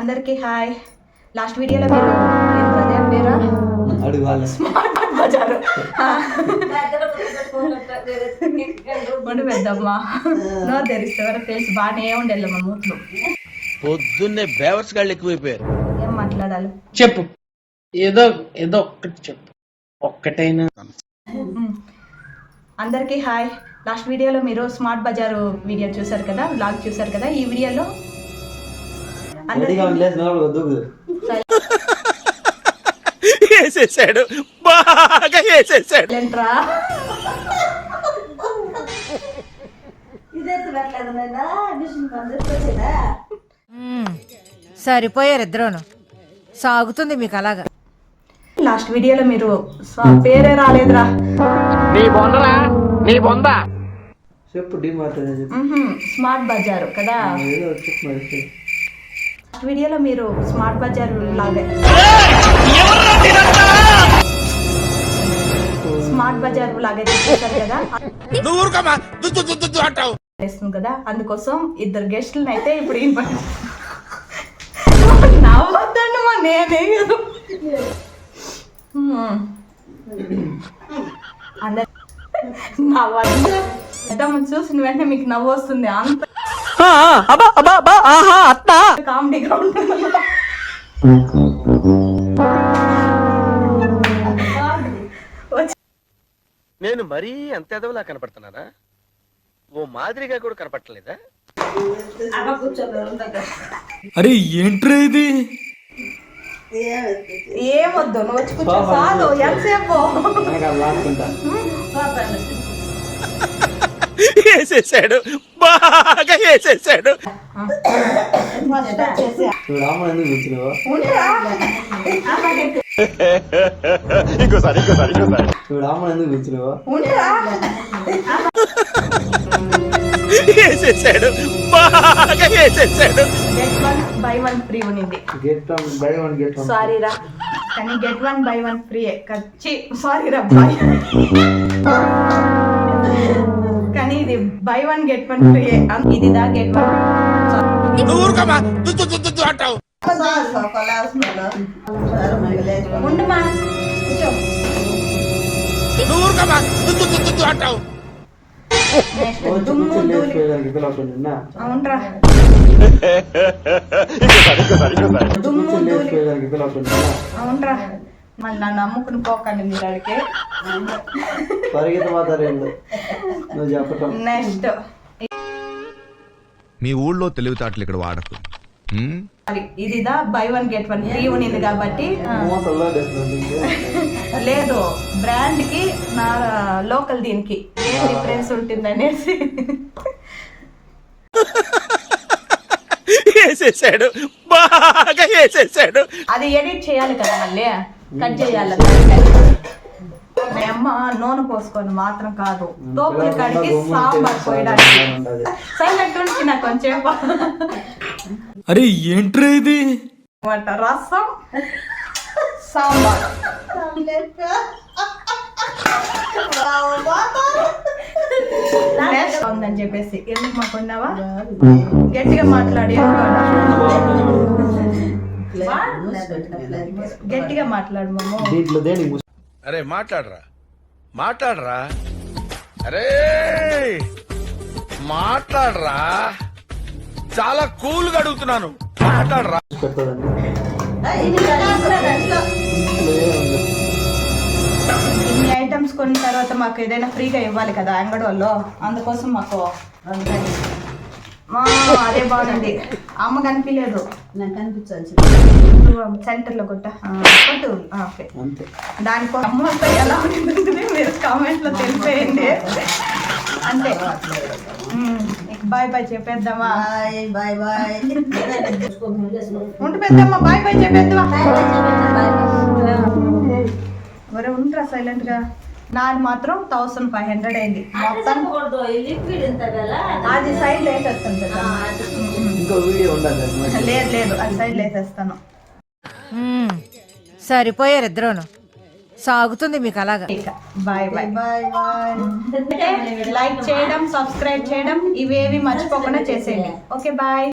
అందరికీ hi. Last వీడియోలో మీరు అదే పేరా అడుగు స్మార్ట్ బజారు ఉండి పెద్దమ్మా నో తెరిస్తే వరకు తెలిసి బాగానే ఉండేళ్ళమ్మా మూతులు పొద్దున్నే బేవర్స్ గాళ్ళు ఎక్కువైపోయారు. ఏం మాట్లాడాలి చెప్పు, ఏదో ఏదో ఒక్కటి చెప్పు, ఒక్కటైనా. అందరికీ హాయ్. లాస్ట్ వీడియోలో మీరు స్మార్ట్ బజారు వీడియో చూసారు కదా, బ్లాగ్ చూసారు కదా. ఈ వీడియోలో వేసేసాడు, బాగా వేసేసాడు. సరిపోయారు ఇద్దరును. సాగుతుంది మీకు అలాగా. లాస్ట్ వీడియోలో మీరు పేరే రాలేదురా, చెప్పు స్మార్ట్ బజారు కదా. లాస్ట్ వీడియోలో మీరు స్మార్ట్ బజారు లాగే స్మార్ట్ బజార్ లాగే చూసారు కదా వేస్తుంది కదా. అందుకోసం ఇద్దరు గెస్టులను అయితే ఇప్పుడు నవ్వద్దండి మా నేనే అందరు నవ్వద్దు. చూసిన వెంటనే మీకు నవ్వు వస్తుంది, అంత కామెడీగా ఉంటుంది. నేను మరీ అంత ఎదవలా కనపడుతున్నానా? ఓ మాదిరిగా కూడా కనపడలేదా? అరే ఏంట్రా ఇది? ఏమొద్దు, నువ్వు వచ్చి కూర్చో చాలు. ఎంతసేపు వేసేసాడు, బాగా వేసేసాడు. ఇంకోసారి వేసేసాడు, బాగా వేసేసాడు. గెట్ 1 బై 1 ఫ్రీ ఉన్నింది. సారీ రా, కానీ గెట్ 1 బై 1 ఫ్రీ. సారీ రా బాయ్, కానీ ఇది బై 1 గెట్ 1 ఫ్రీ. ఇది దా గెట్ 1. ఉండమా అవునరా, అవునరా. మళ్ళీ నన్ను నమ్ముకుని పోకండి మీరు అడిగే. నెక్స్ట్ మీ ఊళ్ళో తెలివితేటలు ఇక్కడ వాడకు. ఇదిదా బై 1 గెట్ 1 ఫ్రీ ఉన్నింది కాబట్టి. లేదు, బ్రాండ్ కి నా లోకల్ దీనికి ఏం డిఫరెన్స్ ఉంటుంది అనేసి వేసేసాడు, బాగా వేసేసాడు. అది ఎడిట్ చేయాలి కదా, మళ్ళీ కట్ చేయాలి. మా అమ్మ నూనె పోసుకొని మాత్రం కాదు, తోపుల కాడికి సాంబార్ పోయడానికి. సైలెంట్ నుంచి నాకు కొంచెం అరే ఏంట్రా ఇది? రసం సాంబార్ ఉందని చెప్పేసి ఎందుకు మాకున్నావా గట్టిగా మాట్లాడి, గట్టిగా మాట్లాడు మమ్మ. అరే మాట్లాడరా, అరే మాట్లాడరా, చాలా కూల్ గా అడుగుతున్నాను, మాట్లాడరా. ఇన్ని ఐటమ్స్ కొన్న తర్వాత మాకు ఏదైనా ఫ్రీగా ఇవ్వాలి కదా అంగడోళ్ళు, అందుకోసం మాకు అదే బాగుంది. అమ్మ కనిపించలేదు, నాకు కనిపించాలి. సెంటర్ లో కొట్టు. దానికోసం అమ్మ ఎలా ఉంటుంది మీరు కామెంట్ లో తెలిపేయండి. అంతే, బాయ్ బాయ్ చెప్పేద్దామా? బాయ్ బాయ్ ఉంటు పెద్దమ్మా, బాయ్ బాయ్ చెప్పేద్దామా? మరి ఉంటారా సైలెంట్ గా. నాది మాత్రం 1500 అయింది మొత్తం. అది సైడ్ వేసేస్తాను కదా. లేదు అది సైడ్ వేసేస్తాను. సరిపోయారు ఇద్దరును. సాగుతుంది మీకు అలాగా. Bye bye bye bye. Like చేయడం, సబ్స్క్రైబ్ చేయడం ఇవేవి మర్చిపోకుండా చేసేయండి. Okay bye.